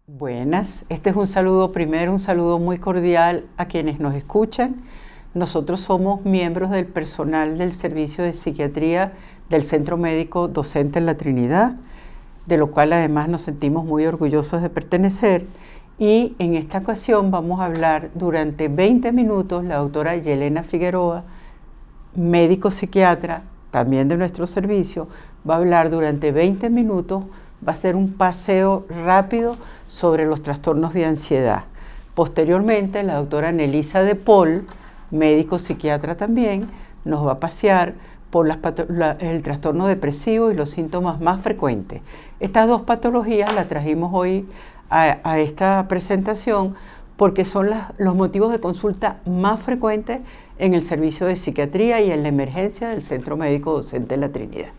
Buenas, este es un saludo primero, un saludo muy cordial a quienes nos escuchan. Nosotros somos miembros del personal del Servicio de Psiquiatría del Centro Médico Docente en la Trinidad, de lo cual además nos sentimos muy orgullosos de pertenecer. Y en esta ocasión vamos a hablar durante 20 minutos, la doctora Yelena Figueroa, médico psiquiatra, también de nuestro servicio, va a hablar durante 20 minutos, va a ser un paseo rápido sobre los trastornos de ansiedad. Posteriormente, la doctora Nelisa de Paul, médico psiquiatra también, nos va a pasear por el trastorno depresivo y los síntomas más frecuentes. Estas dos patologías las trajimos hoy a esta presentación porque son los motivos de consulta más frecuentes en el servicio de psiquiatría y en la emergencia del Centro Médico Docente de la Trinidad.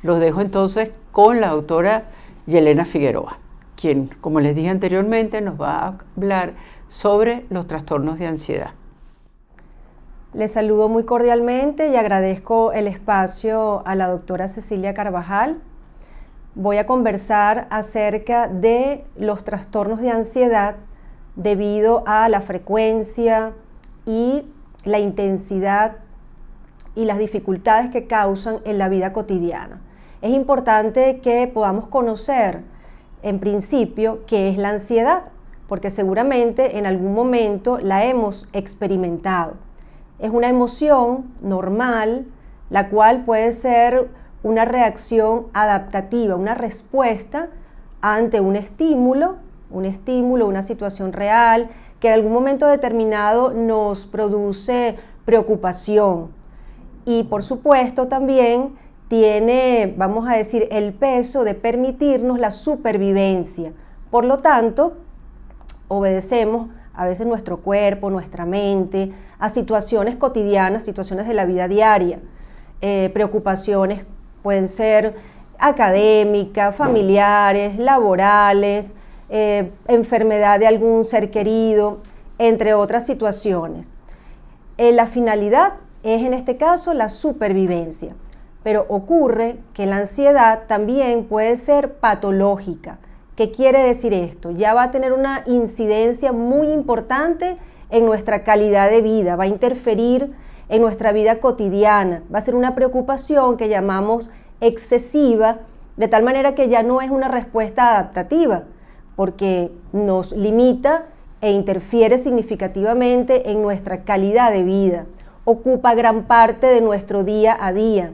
Los dejo entonces con la doctora Yelena Figueroa, quien, como les dije anteriormente, nos va a hablar sobre los trastornos de ansiedad. Les saludo muy cordialmente y agradezco el espacio a la doctora Cecilia Carvajal. Voy a conversar acerca de los trastornos de ansiedad debido a la frecuencia y la intensidad y las dificultades que causan en la vida cotidiana. Es importante que podamos conocer, en principio, qué es la ansiedad, porque seguramente en algún momento la hemos experimentado. Es una emoción normal, la cual puede ser una reacción adaptativa, una respuesta ante un estímulo, una situación real, que en algún momento determinado nos produce preocupación. Y por supuesto también tiene, vamos a decir, el peso de permitirnos la supervivencia. Por lo tanto, obedecemos a veces nuestro cuerpo, nuestra mente, a situaciones cotidianas, situaciones de la vida diaria. Preocupaciones pueden ser académicas, familiares, laborales, enfermedad de algún ser querido, entre otras situaciones. La finalidad es en este caso la supervivencia, pero ocurre que la ansiedad también puede ser patológica. ¿Qué quiere decir esto? Ya va a tener una incidencia muy importante en nuestra calidad de vida, va a interferir en nuestra vida cotidiana, va a ser una preocupación que llamamos excesiva, de tal manera que ya no es una respuesta adaptativa, porque nos limita e interfiere significativamente en nuestra calidad de vida, ocupa gran parte de nuestro día a día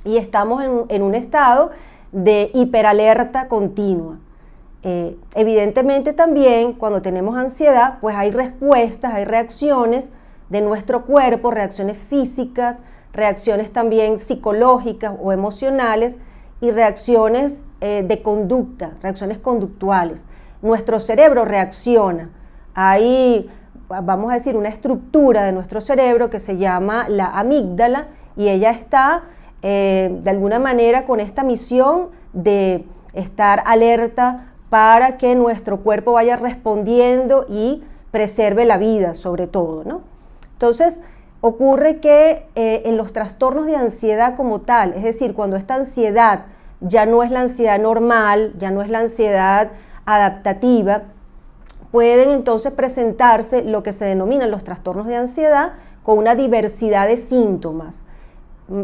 y estamos en un estado de hiperalerta continua. Evidentemente también cuando tenemos ansiedad, pues hay respuestas, hay reacciones de nuestro cuerpo, reacciones físicas, reacciones también psicológicas o emocionales y reacciones de conducta, reacciones conductuales. Nuestro cerebro reacciona. Hay, vamos a decir, una estructura de nuestro cerebro que se llama la amígdala y ella está de alguna manera con esta misión de estar alerta para que nuestro cuerpo vaya respondiendo y preserve la vida sobre todo, ¿no? Entonces, ocurre que en los trastornos de ansiedad como tal, es decir, cuando esta ansiedad ya no es la ansiedad normal, ya no es la ansiedad adaptativa, pueden entonces presentarse lo que se denominan los trastornos de ansiedad con una diversidad de síntomas.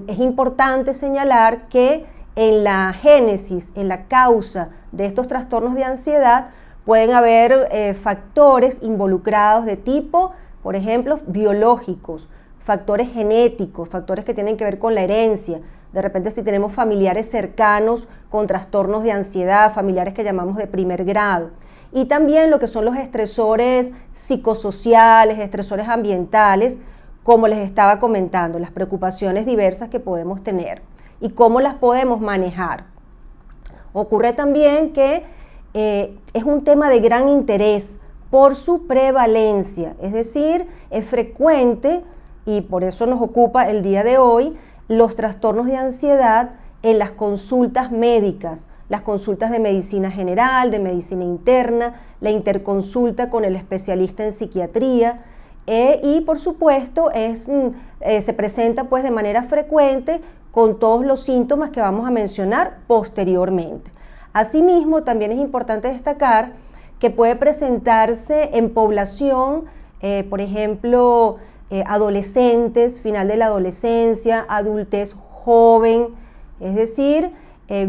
Es importante señalar que en la génesis, en la causa de estos trastornos de ansiedad, pueden haber factores involucrados de tipo, por ejemplo, biológicos, factores genéticos, factores que tienen que ver con la herencia. De repente si tenemos familiares cercanos con trastornos de ansiedad, familiares que llamamos de primer grado. Y también lo que son los estresores psicosociales, estresores ambientales, como les estaba comentando, las preocupaciones diversas que podemos tener y cómo las podemos manejar. Ocurre también que es un tema de gran interés por su prevalencia, es decir, es frecuente y por eso nos ocupa el día de hoy los trastornos de ansiedad en las consultas médicas, las consultas de medicina general, de medicina interna, la interconsulta con el especialista en psiquiatría y por supuesto se presenta pues de manera frecuente con todos los síntomas que vamos a mencionar posteriormente. Asimismo, también es importante destacar que puede presentarse en población, por ejemplo, adolescentes, final de la adolescencia, adultez joven, es decir,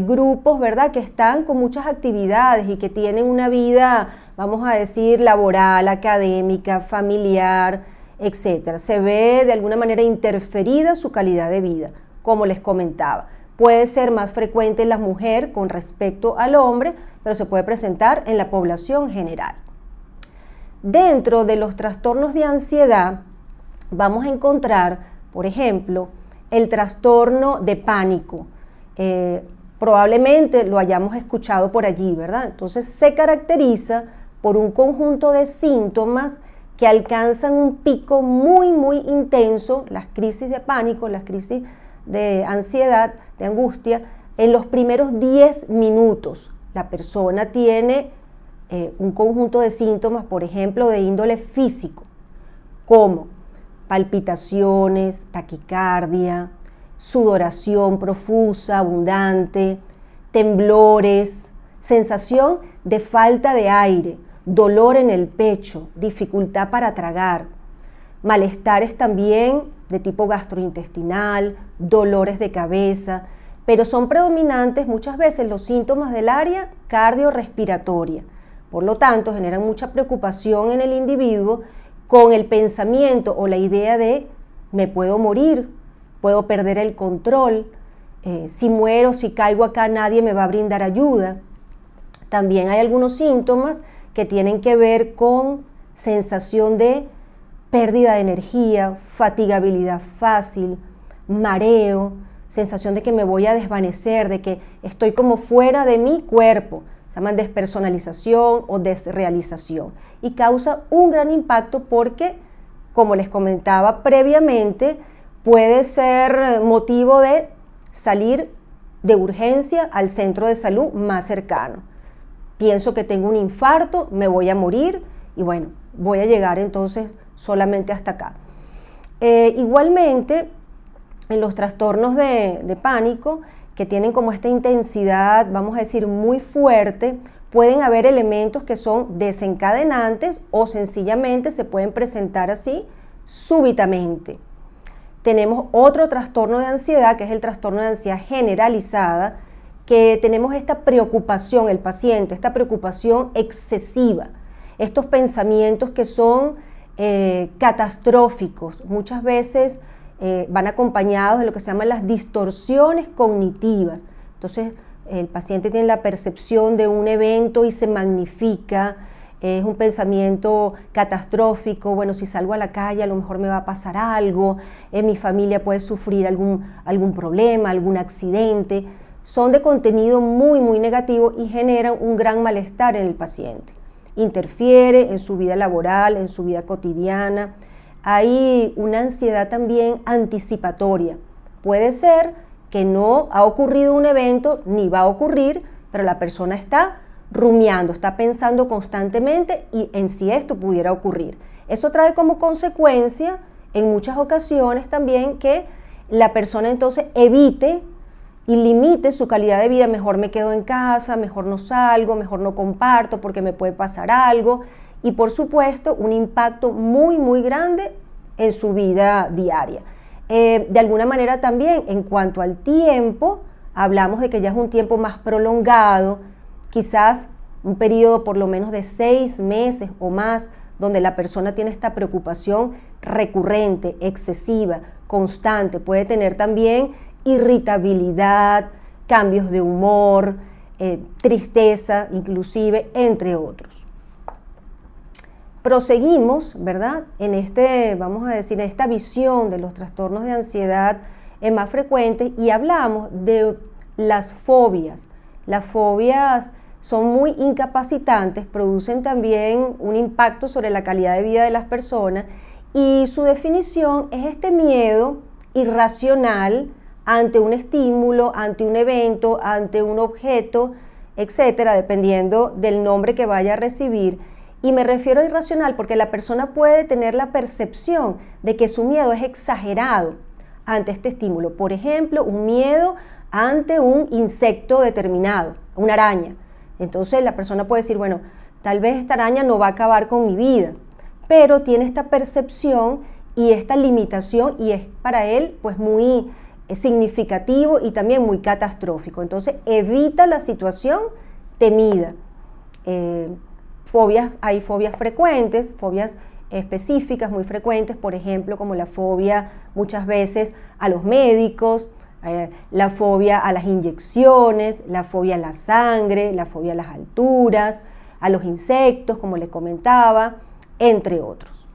grupos, ¿verdad?, que están con muchas actividades y que tienen una vida, vamos a decir, laboral, académica, familiar, etc. Se ve de alguna manera interferida su calidad de vida, como les comentaba. Puede ser más frecuente en la mujer con respecto al hombre, pero se puede presentar en la población general. Dentro de los trastornos de ansiedad, vamos a encontrar, por ejemplo, el trastorno de pánico. Probablemente lo hayamos escuchado por allí, ¿verdad? Entonces se caracteriza por un conjunto de síntomas que alcanzan un pico muy, muy intenso, las crisis de pánico, las crisis de ansiedad, de angustia, en los primeros 10 minutos. La persona tiene un conjunto de síntomas, por ejemplo, de índole físico, como palpitaciones, taquicardia, sudoración profusa, abundante, temblores, sensación de falta de aire, dolor en el pecho, dificultad para tragar, malestares también de tipo gastrointestinal, dolores de cabeza, pero son predominantes muchas veces los síntomas del área cardiorrespiratoria. Por lo tanto, generan mucha preocupación en el individuo con el pensamiento o la idea de me puedo morir, puedo perder el control, si muero, si caigo acá, nadie me va a brindar ayuda. También hay algunos síntomas que tienen que ver con sensación de pérdida de energía, fatigabilidad fácil, mareo, sensación de que me voy a desvanecer, de que estoy como fuera de mi cuerpo. Se llaman despersonalización o desrealización. Y causa un gran impacto porque, como les comentaba previamente, puede ser motivo de salir de urgencia al centro de salud más cercano. Pienso que tengo un infarto, me voy a morir y bueno, voy a llegar entonces solamente hasta acá. Igualmente, en los trastornos de pánico, que tienen como esta intensidad, vamos a decir, muy fuerte, pueden haber elementos que son desencadenantes o sencillamente se pueden presentar así súbitamente. Tenemos otro trastorno de ansiedad, que es el trastorno de ansiedad generalizada, que tenemos esta preocupación, el paciente, esta preocupación excesiva, estos pensamientos que son catastróficos, muchas veces van acompañados de lo que se llaman las distorsiones cognitivas. Entonces, el paciente tiene la percepción de un evento y se magnifica, es un pensamiento catastrófico, bueno, si salgo a la calle a lo mejor me va a pasar algo, mi familia puede sufrir algún problema, algún accidente. Son de contenido muy, muy negativo y generan un gran malestar en el paciente. Interfiere en su vida laboral, en su vida cotidiana. Hay una ansiedad también anticipatoria. Puede ser que no ha ocurrido un evento ni va a ocurrir, pero la persona está rumiando, está pensando constantemente y en si esto pudiera ocurrir. Eso trae como consecuencia en muchas ocasiones también que la persona entonces evite y limite su calidad de vida, mejor me quedo en casa, mejor no salgo, mejor no comparto porque me puede pasar algo y por supuesto un impacto muy muy grande en su vida diaria. De alguna manera también en cuanto al tiempo, hablamos de que ya es un tiempo más prolongado, quizás un periodo por lo menos de 6 meses o más, donde la persona tiene esta preocupación recurrente, excesiva, constante, puede tener también irritabilidad, cambios de humor, tristeza inclusive, entre otros. Proseguimos, ¿verdad? Vamos a decir, en esta visión de los trastornos de ansiedad más frecuentes y hablamos de las fobias. Las fobias son muy incapacitantes, producen también un impacto sobre la calidad de vida de las personas y su definición es este miedo irracional ante un estímulo, ante un evento, ante un objeto, etcétera, dependiendo del nombre que vaya a recibir. Y me refiero a irracional porque la persona puede tener la percepción de que su miedo es exagerado ante este estímulo. Por ejemplo, un miedo ante un insecto determinado, una araña. Entonces la persona puede decir, bueno, tal vez esta araña no va a acabar con mi vida, pero tiene esta percepción y esta limitación y es para él pues muy significativo y también muy catastrófico. Entonces evita la situación temida. Hay fobias frecuentes, fobias específicas muy frecuentes, por ejemplo, como la fobia muchas veces a los médicos, la fobia a las inyecciones, la fobia a la sangre, la fobia a las alturas, a los insectos, como les comentaba, entre otros.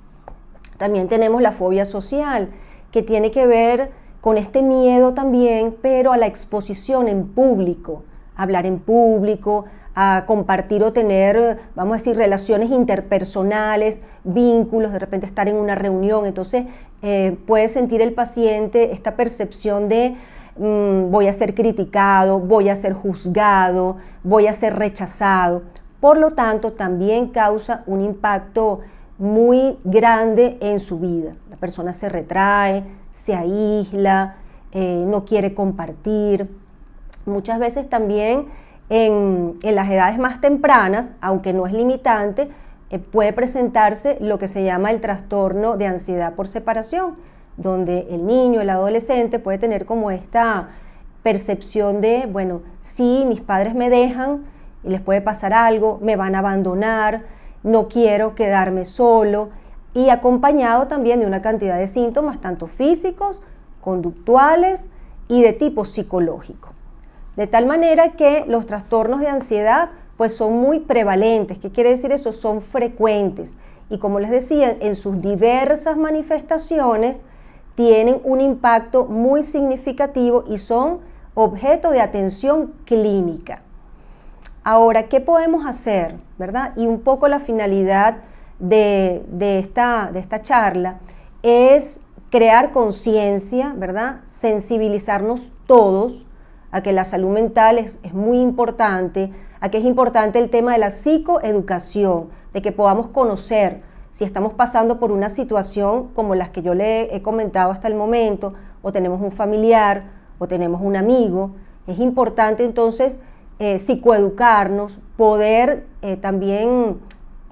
También tenemos la fobia social, que tiene que ver con este miedo también, pero a la exposición en público, hablar en público, a compartir o tener, vamos a decir, relaciones interpersonales, vínculos, de repente estar en una reunión. Entonces puede sentir el paciente esta percepción de voy a ser criticado, voy a ser juzgado, voy a ser rechazado. Por lo tanto, también causa un impacto muy grande en su vida. La persona se retrae, se aísla, no quiere compartir. Muchas veces también en las edades más tempranas, aunque no es limitante, puede presentarse lo que se llama el trastorno de ansiedad por separación, donde el niño, el adolescente puede tener como esta percepción de, bueno, si mis padres me dejan y les puede pasar algo, me van a abandonar, no quiero quedarme solo, y acompañado también de una cantidad de síntomas, tanto físicos, conductuales y de tipo psicológico. De tal manera que los trastornos de ansiedad pues son muy prevalentes. ¿Qué quiere decir eso? Son frecuentes. Y como les decía, en sus diversas manifestaciones tienen un impacto muy significativo y son objeto de atención clínica. Ahora, ¿qué podemos hacer? ¿Verdad? Y un poco la finalidad de esta charla es crear conciencia, ¿verdad? Sensibilizarnos todos a que la salud mental es muy importante, a que es importante el tema de la psicoeducación, de que podamos conocer si estamos pasando por una situación como las que yo le he comentado hasta el momento, o tenemos un familiar, o tenemos un amigo. Es importante entonces psicoeducarnos, poder también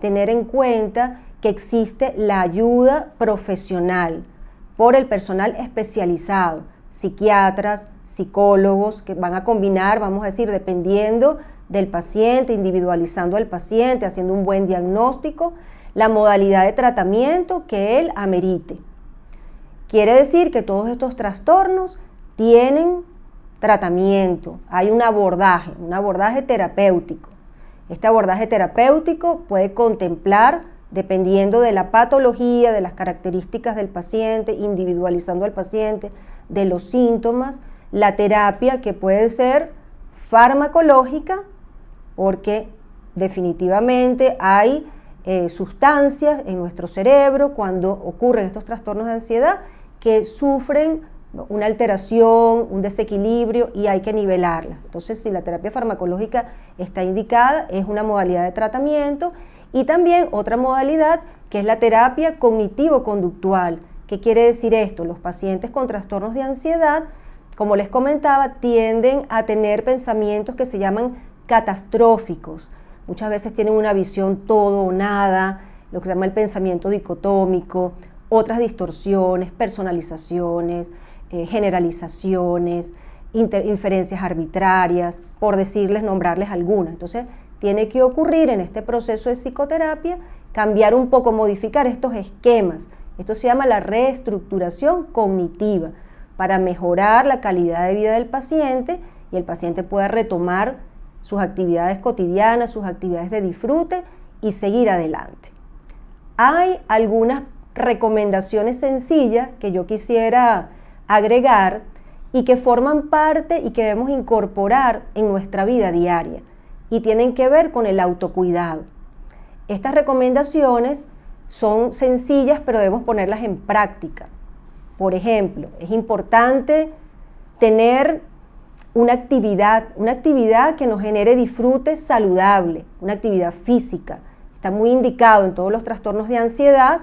tener en cuenta que existe la ayuda profesional por el personal especializado, psiquiatras, psicólogos, que van a combinar, vamos a decir, dependiendo del paciente, individualizando al paciente, haciendo un buen diagnóstico, la modalidad de tratamiento que él amerite. Quiere decir que todos estos trastornos tienen tratamiento, hay un abordaje terapéutico. Este abordaje terapéutico puede contemplar, dependiendo de la patología, de las características del paciente, individualizando al paciente, de los síntomas, la terapia que puede ser farmacológica, porque definitivamente hay sustancias en nuestro cerebro cuando ocurren estos trastornos de ansiedad que sufren una alteración, un desequilibrio y hay que nivelarla. Entonces, si la terapia farmacológica está indicada, es una modalidad de tratamiento, y también otra modalidad que es la terapia cognitivo-conductual. ¿Qué quiere decir esto? Los pacientes con trastornos de ansiedad, como les comentaba, tienden a tener pensamientos que se llaman catastróficos. Muchas veces tienen una visión todo o nada, lo que se llama el pensamiento dicotómico, otras distorsiones, personalizaciones, generalizaciones, inferencias arbitrarias, por nombrarles algunas. Entonces, tiene que ocurrir en este proceso de psicoterapia, cambiar un poco, modificar estos esquemas. Esto se llama la reestructuración cognitiva, para mejorar la calidad de vida del paciente y el paciente pueda retomar sus actividades cotidianas, sus actividades de disfrute y seguir adelante. Hay algunas recomendaciones sencillas que yo quisiera agregar y que forman parte y que debemos incorporar en nuestra vida diaria y tienen que ver con el autocuidado. Estas recomendaciones son sencillas, pero debemos ponerlas en práctica. Por ejemplo, es importante tener una actividad que nos genere disfrute saludable, una actividad física. Está muy indicado en todos los trastornos de ansiedad,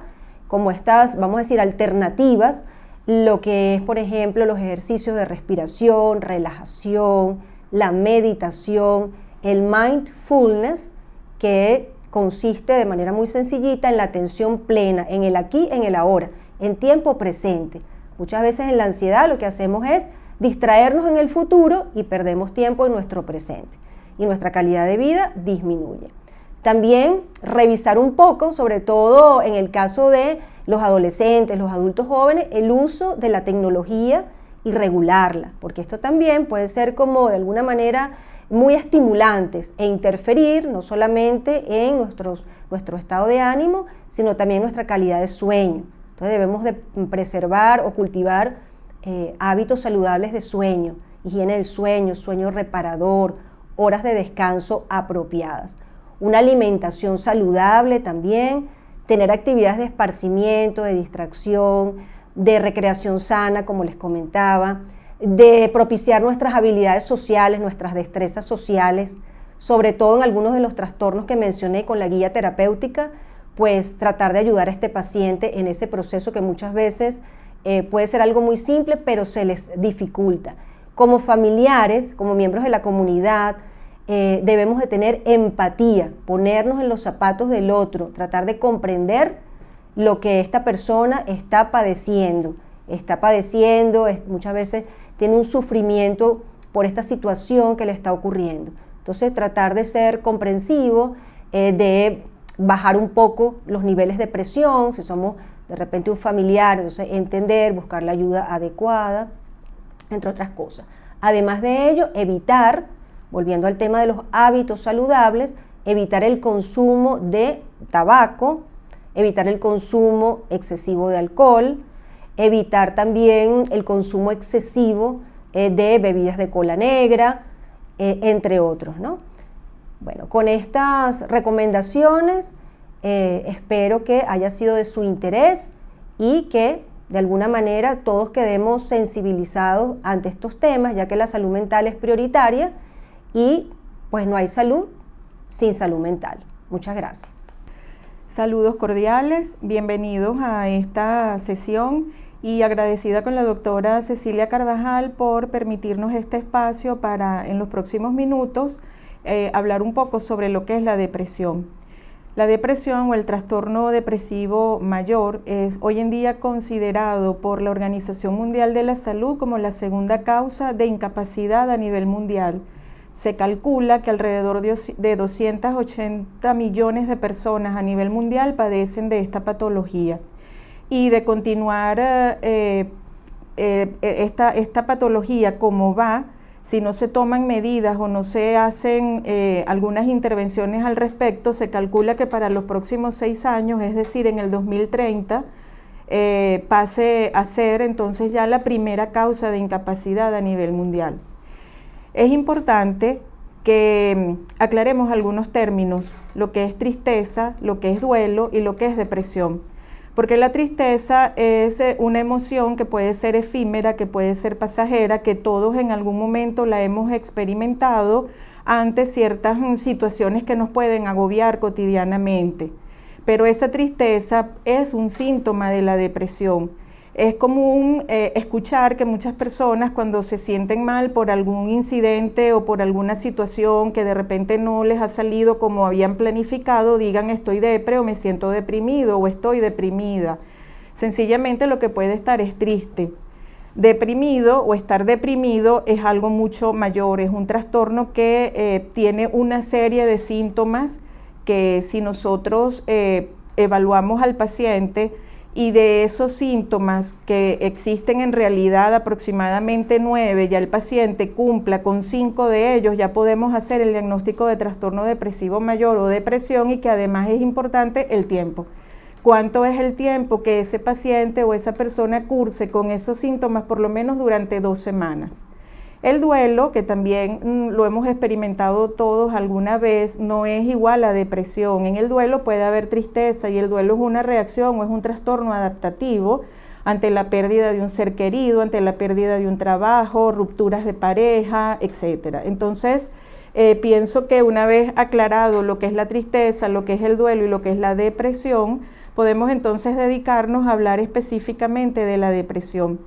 como estas, vamos a decir, alternativas, lo que es, por ejemplo, los ejercicios de respiración, relajación, la meditación, el mindfulness, que consiste de manera muy sencillita en la atención plena, en el aquí, en el ahora, en tiempo presente. Muchas veces en la ansiedad lo que hacemos es distraernos en el futuro y perdemos tiempo en nuestro presente y nuestra calidad de vida disminuye. También revisar un poco, sobre todo en el caso de los adolescentes, los adultos jóvenes, el uso de la tecnología y regularla, porque esto también puede ser como de alguna manera muy estimulantes e interferir no solamente en nuestro estado de ánimo, sino también en nuestra calidad de sueño. Entonces debemos de preservar o cultivar hábitos saludables de sueño, higiene del sueño, sueño reparador, horas de descanso apropiadas. Una alimentación saludable también, tener actividades de esparcimiento, de distracción, de recreación sana, como les comentaba, de propiciar nuestras habilidades sociales, nuestras destrezas sociales, sobre todo en algunos de los trastornos que mencioné con la guía terapéutica, pues tratar de ayudar a este paciente en ese proceso que muchas veces puede ser algo muy simple, pero se les dificulta. Como familiares, como miembros de la comunidad, debemos de tener empatía, ponernos en los zapatos del otro, tratar de comprender lo que esta persona está padeciendo. Muchas veces tiene un sufrimiento por esta situación que le está ocurriendo. Entonces, tratar de ser comprensivo, de bajar un poco los niveles de presión, si somos de repente un familiar, entonces entender, buscar la ayuda adecuada, entre otras cosas. Además de ello, evitar, volviendo al tema de los hábitos saludables, evitar el consumo de tabaco, evitar el consumo excesivo de alcohol, evitar también el consumo excesivo de bebidas de cola negra, entre otros, ¿no? Bueno, con estas recomendaciones espero que haya sido de su interés y que de alguna manera todos quedemos sensibilizados ante estos temas, ya que la salud mental es prioritaria y pues no hay salud sin salud mental. Muchas gracias. Saludos cordiales, bienvenidos a esta sesión y agradecida con la doctora Cecilia Carvajal por permitirnos este espacio para en los próximos minutos hablar un poco sobre lo que es la depresión. La depresión o el trastorno depresivo mayor es hoy en día considerado por la Organización Mundial de la Salud como la segunda causa de incapacidad a nivel mundial. Se calcula que alrededor de 280 millones de personas a nivel mundial padecen de esta patología. Y de continuar esta patología como va, si no se toman medidas o no se hacen algunas intervenciones al respecto, se calcula que para los próximos 6 años, es decir, en el 2030, pase a ser entonces ya la primera causa de incapacidad a nivel mundial. Es importante que aclaremos algunos términos, lo que es tristeza, lo que es duelo y lo que es depresión. Porque la tristeza es una emoción que puede ser efímera, que puede ser pasajera, que todos en algún momento la hemos experimentado ante ciertas situaciones que nos pueden agobiar cotidianamente. Pero esa tristeza es un síntoma de la depresión. Es común escuchar que muchas personas cuando se sienten mal por algún incidente o por alguna situación que de repente no les ha salido como habían planificado, digan estoy depre o me siento deprimido o estoy deprimida. Sencillamente lo que puede estar es triste. Deprimido o estar deprimido es algo mucho mayor, es un trastorno que tiene una serie de síntomas que si nosotros evaluamos al paciente, y de esos síntomas que existen en realidad aproximadamente 9, ya el paciente cumpla con 5 de ellos, ya podemos hacer el diagnóstico de trastorno depresivo mayor o depresión y que además es importante el tiempo. ¿Cuánto es el tiempo que ese paciente o esa persona curse con esos síntomas por lo menos durante 2 semanas? El duelo, que también lo hemos experimentado todos alguna vez, no es igual a depresión. En el duelo puede haber tristeza y el duelo es una reacción o es un trastorno adaptativo ante la pérdida de un ser querido, ante la pérdida de un trabajo, rupturas de pareja, etc. Entonces, pienso que una vez aclarado lo que es la tristeza, lo que es el duelo y lo que es la depresión, podemos entonces dedicarnos a hablar específicamente de la depresión.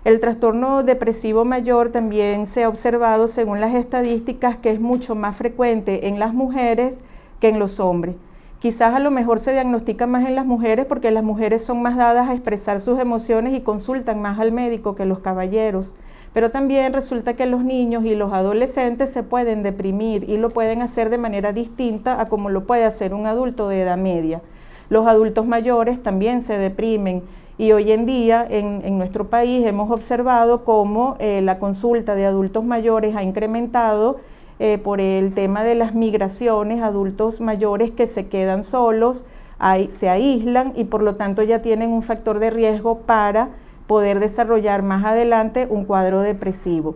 El trastorno depresivo mayor también se ha observado, según las estadísticas, que es mucho más frecuente en las mujeres que en los hombres. Quizás a lo mejor se diagnostica más en las mujeres porque las mujeres son más dadas a expresar sus emociones y consultan más al médico que los caballeros. Pero también resulta que los niños y los adolescentes se pueden deprimir y lo pueden hacer de manera distinta a como lo puede hacer un adulto de edad media. Los adultos mayores también se deprimen y hoy en día en nuestro país hemos observado cómo la consulta de adultos mayores ha incrementado por el tema de las migraciones, adultos mayores que se quedan solos, se aíslan y por lo tanto ya tienen un factor de riesgo para poder desarrollar más adelante un cuadro depresivo.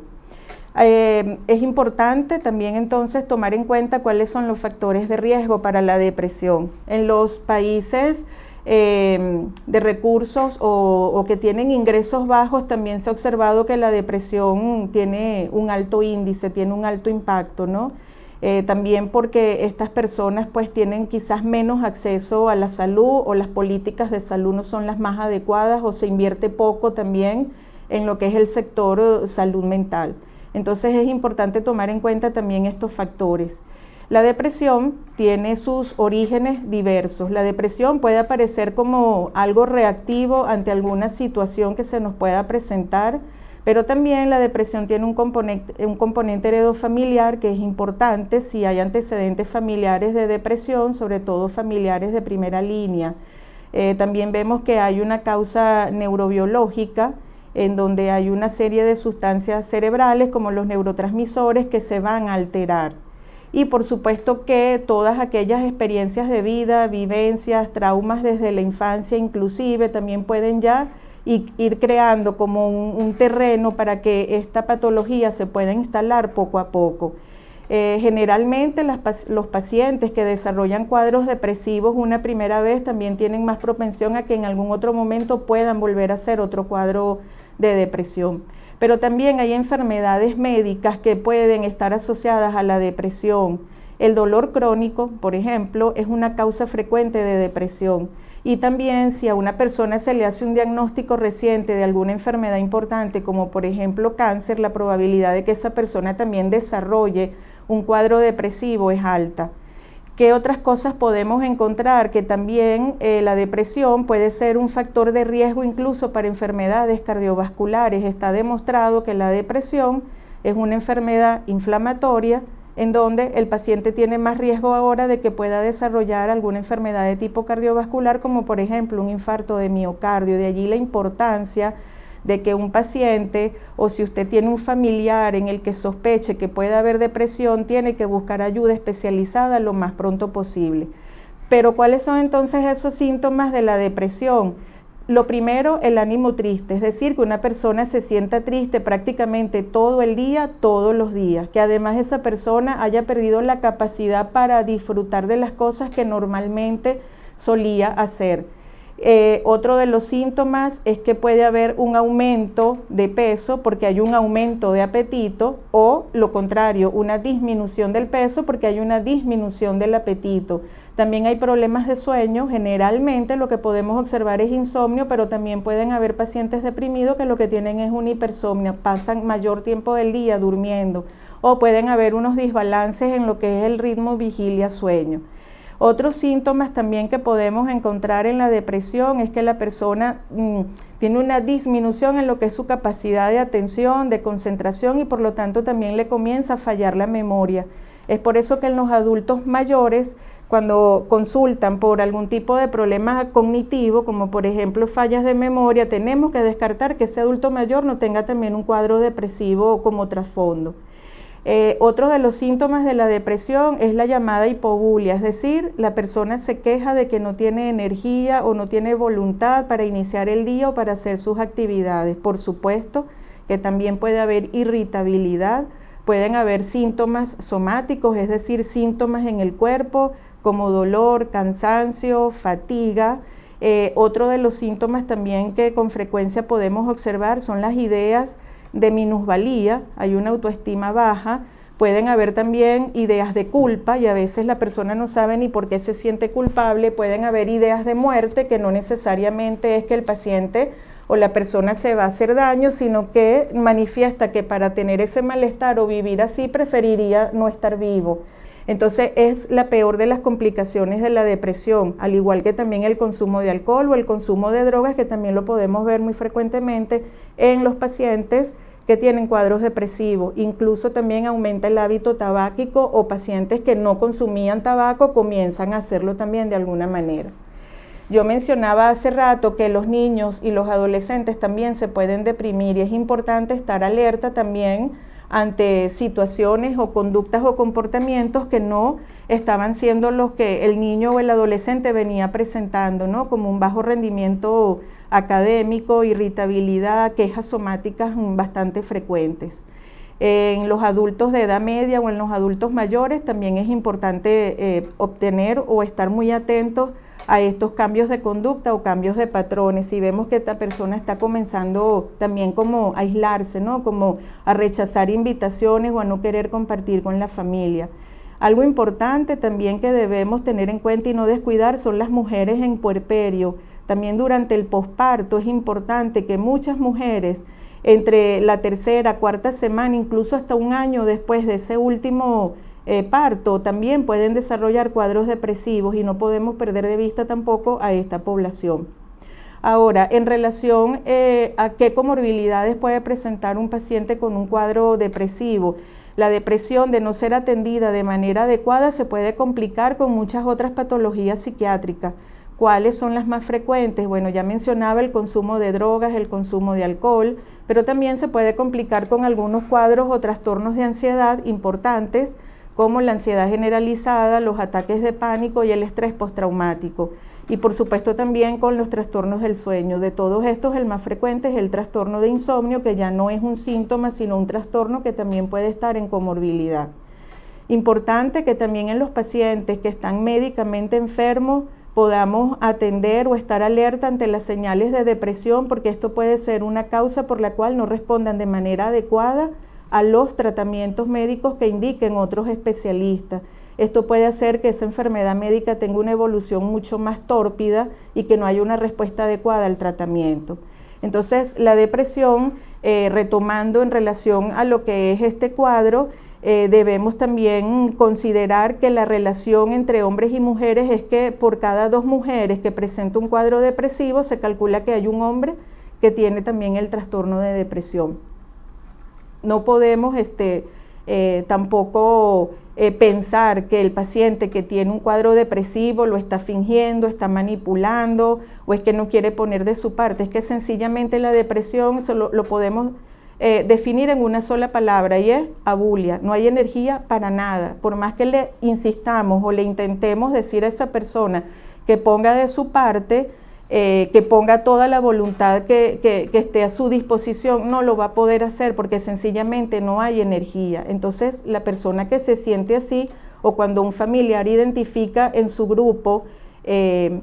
Es importante también entonces tomar en cuenta cuáles son los factores de riesgo para la depresión. En los países de recursos o que tienen ingresos bajos, también se ha observado que la depresión tiene un alto índice, tiene un alto impacto, ¿no? También porque estas personas pues tienen quizás menos acceso a la salud o las políticas de salud no son las más adecuadas o se invierte poco también en lo que es el sector salud mental. Entonces es importante tomar en cuenta también estos factores. La depresión tiene sus orígenes diversos. La depresión puede aparecer como algo reactivo ante alguna situación que se nos pueda presentar, pero también la depresión tiene un componente heredofamiliar que es importante si hay antecedentes familiares de depresión, sobre todo familiares de primera línea. También vemos que hay una causa neurobiológica en donde hay una serie de sustancias cerebrales como los neurotransmisores que se van a alterar. Y por supuesto que todas aquellas experiencias de vida, vivencias, traumas desde la infancia inclusive también pueden ya ir creando como un terreno para que esta patología se pueda instalar poco a poco. Generalmente los pacientes que desarrollan cuadros depresivos una primera vez también tienen más propensión a que en algún otro momento puedan volver a hacer otro cuadro de depresión. Pero también hay enfermedades médicas que pueden estar asociadas a la depresión. El dolor crónico, por ejemplo, es una causa frecuente de depresión. Y también si a una persona se le hace un diagnóstico reciente de alguna enfermedad importante, como por ejemplo cáncer, la probabilidad de que esa persona también desarrolle un cuadro depresivo es alta. ¿Qué otras cosas podemos encontrar? Que también la depresión puede ser un factor de riesgo incluso para enfermedades cardiovasculares. Está demostrado que la depresión es una enfermedad inflamatoria en donde el paciente tiene más riesgo ahora de que pueda desarrollar alguna enfermedad de tipo cardiovascular, como por ejemplo un infarto de miocardio. De allí la importancia de que un paciente o si usted tiene un familiar en el que sospeche que pueda haber depresión, tiene que buscar ayuda especializada lo más pronto posible. Pero ¿cuáles son entonces esos síntomas de la depresión? Lo primero, el ánimo triste, es decir, que una persona se sienta triste prácticamente todo el día, todos los días, que además esa persona haya perdido la capacidad para disfrutar de las cosas que normalmente solía hacer. Otro de los síntomas es que puede haber un aumento de peso porque hay un aumento de apetito o lo contrario, una disminución del peso porque hay una disminución del apetito. También hay problemas de sueño, generalmente lo que podemos observar es insomnio, pero también pueden haber pacientes deprimidos que lo que tienen es una hipersomnia, pasan mayor tiempo del día durmiendo o pueden haber unos desbalances en lo que es el ritmo vigilia-sueño. Otros síntomas también que podemos encontrar en la depresión es que la persona tiene una disminución en lo que es su capacidad de atención, de concentración y por lo tanto también le comienza a fallar la memoria. Es por eso que en los adultos mayores, cuando consultan por algún tipo de problema cognitivo, como por ejemplo fallas de memoria, tenemos que descartar que ese adulto mayor no tenga también un cuadro depresivo como trasfondo. Otro de los síntomas de la depresión es la llamada hipobulia, es decir, la persona se queja de que no tiene energía o no tiene voluntad para iniciar el día o para hacer sus actividades. Por supuesto que también puede haber irritabilidad, pueden haber síntomas somáticos, es decir, síntomas en el cuerpo como dolor, cansancio, fatiga. Otro de los síntomas también que con frecuencia podemos observar son las ideas de minusvalía, hay una autoestima baja, pueden haber también ideas de culpa y a veces la persona no sabe ni por qué se siente culpable, pueden haber ideas de muerte que no necesariamente es que el paciente o la persona se va a hacer daño, sino que manifiesta que para tener ese malestar o vivir así preferiría no estar vivo. Entonces es la peor de las complicaciones de la depresión, al igual que también el consumo de alcohol o el consumo de drogas, que también lo podemos ver muy frecuentemente en los pacientes que tienen cuadros depresivos. Incluso también aumenta el hábito tabáquico, o pacientes que no consumían tabaco comienzan a hacerlo también de alguna manera. Yo mencionaba hace rato que los niños y los adolescentes también se pueden deprimir, y es importante estar alerta también ante situaciones o conductas o comportamientos que no estaban siendo los que el niño o el adolescente venía presentando, ¿no? Como un bajo rendimiento académico, irritabilidad, quejas somáticas bastante frecuentes. En los adultos de edad media o en los adultos mayores también es importante obtener o estar muy atentos a estos cambios de conducta o cambios de patrones. Si vemos que esta persona está comenzando también como a aislarse, ¿no? Como a rechazar invitaciones o a no querer compartir con la familia. Algo importante también que debemos tener en cuenta y no descuidar son las mujeres en puerperio. También durante el posparto es importante que muchas mujeres, entre la tercera, cuarta semana, incluso hasta un año después de ese último parto, también pueden desarrollar cuadros depresivos, y no podemos perder de vista tampoco a esta población. Ahora, en relación a qué comorbilidades puede presentar un paciente con un cuadro depresivo, la depresión, de no ser atendida de manera adecuada, se puede complicar con muchas otras patologías psiquiátricas. ¿Cuáles son las más frecuentes? Bueno, ya mencionaba el consumo de drogas, el consumo de alcohol, pero también se puede complicar con algunos cuadros o trastornos de ansiedad importantes, como la ansiedad generalizada, los ataques de pánico y el estrés postraumático. Y por supuesto también con los trastornos del sueño. De todos estos, el más frecuente es el trastorno de insomnio, que ya no es un síntoma, sino un trastorno que también puede estar en comorbilidad. Importante que también en los pacientes que están médicamente enfermos podamos atender o estar alerta ante las señales de depresión, porque esto puede ser una causa por la cual no respondan de manera adecuada a los tratamientos médicos que indiquen otros especialistas. Esto puede hacer que esa enfermedad médica tenga una evolución mucho más tórpida y que no haya una respuesta adecuada al tratamiento. Entonces, la depresión, retomando en relación a lo que es este cuadro, debemos también considerar que la relación entre hombres y mujeres es que por cada 2 mujeres que presenta un cuadro depresivo, se calcula que hay un hombre que tiene también el trastorno de depresión. No podemos tampoco pensar que el paciente que tiene un cuadro depresivo lo está fingiendo, está manipulando, o es que no quiere poner de su parte. Es que sencillamente la depresión lo podemos definir en una sola palabra, y es abulia. No hay energía para nada. Por más que le insistamos o le intentemos decir a esa persona que ponga de su parte, que ponga toda la voluntad que esté a su disposición, no lo va a poder hacer, porque sencillamente no hay energía. Entonces, la persona que se siente así, o cuando un familiar identifica en su grupo de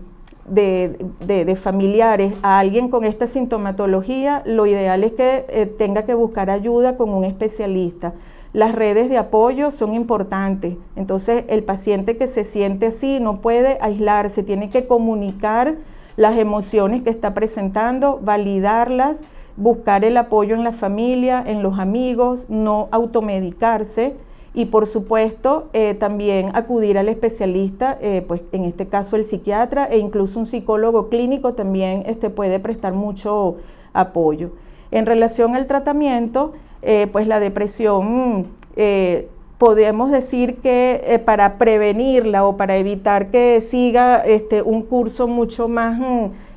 familiares a alguien con esta sintomatología, lo ideal es que tenga que buscar ayuda con un especialista. Las redes de apoyo son importantes. Entonces, el paciente que se siente así no puede aislarse, tiene que comunicar las emociones que está presentando, validarlas, buscar el apoyo en la familia, en los amigos, no automedicarse, y por supuesto también acudir al especialista, pues en este caso el psiquiatra, e incluso un psicólogo clínico también puede prestar mucho apoyo. En relación al tratamiento, pues la depresión, podemos decir que para prevenirla o para evitar que siga un curso mucho más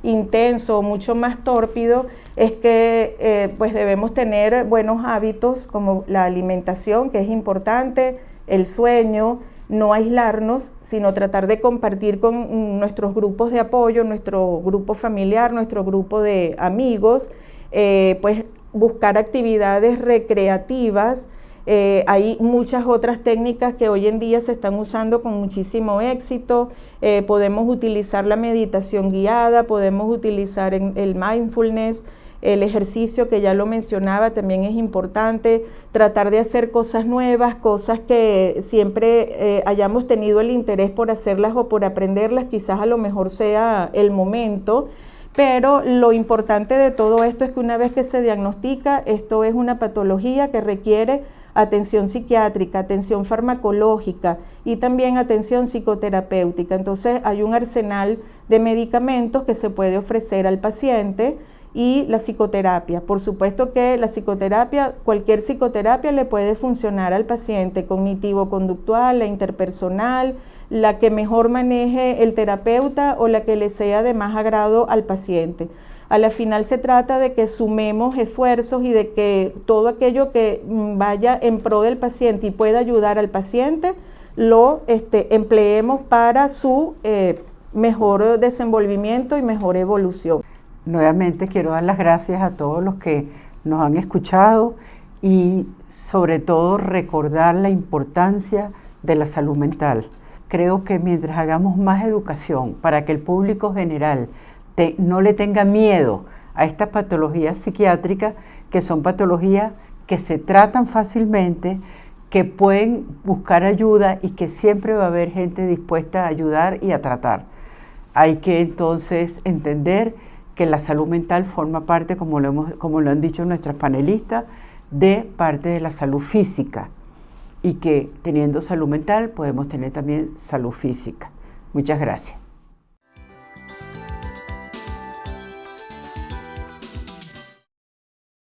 intenso, mucho más tórpido, es que pues debemos tener buenos hábitos como la alimentación, que es importante, el sueño, no aislarnos, sino tratar de compartir con nuestros grupos de apoyo, nuestro grupo familiar, nuestro grupo de amigos, pues buscar actividades recreativas. Hay muchas otras técnicas que hoy en día se están usando con muchísimo éxito. Podemos utilizar la meditación guiada, podemos utilizar el mindfulness, el ejercicio que ya lo mencionaba también es importante, tratar de hacer cosas nuevas, cosas que siempre hayamos tenido el interés por hacerlas o por aprenderlas, quizás a lo mejor sea el momento. Pero lo importante de todo esto es que una vez que se diagnostica, esto es una patología que requiere atención psiquiátrica, atención farmacológica y también atención psicoterapéutica. Entonces hay un arsenal de medicamentos que se puede ofrecer al paciente y la psicoterapia. Por supuesto que la psicoterapia, cualquier psicoterapia le puede funcionar al paciente, cognitivo-conductual, la interpersonal, la que mejor maneje el terapeuta o la que le sea de más agrado al paciente. A la final se trata de que sumemos esfuerzos y de que todo aquello que vaya en pro del paciente y pueda ayudar al paciente, lo empleemos para su mejor desenvolvimiento y mejor evolución. Nuevamente quiero dar las gracias a todos los que nos han escuchado y sobre todo recordar la importancia de la salud mental. Creo que mientras hagamos más educación para que el público general no le tenga miedo a estas patologías psiquiátricas, que son patologías que se tratan fácilmente, que pueden buscar ayuda y que siempre va a haber gente dispuesta a ayudar y a tratar. Hay que entonces entender que la salud mental forma parte, como lo han dicho nuestras panelistas, de parte de la salud física y que teniendo salud mental podemos tener también salud física. Muchas gracias.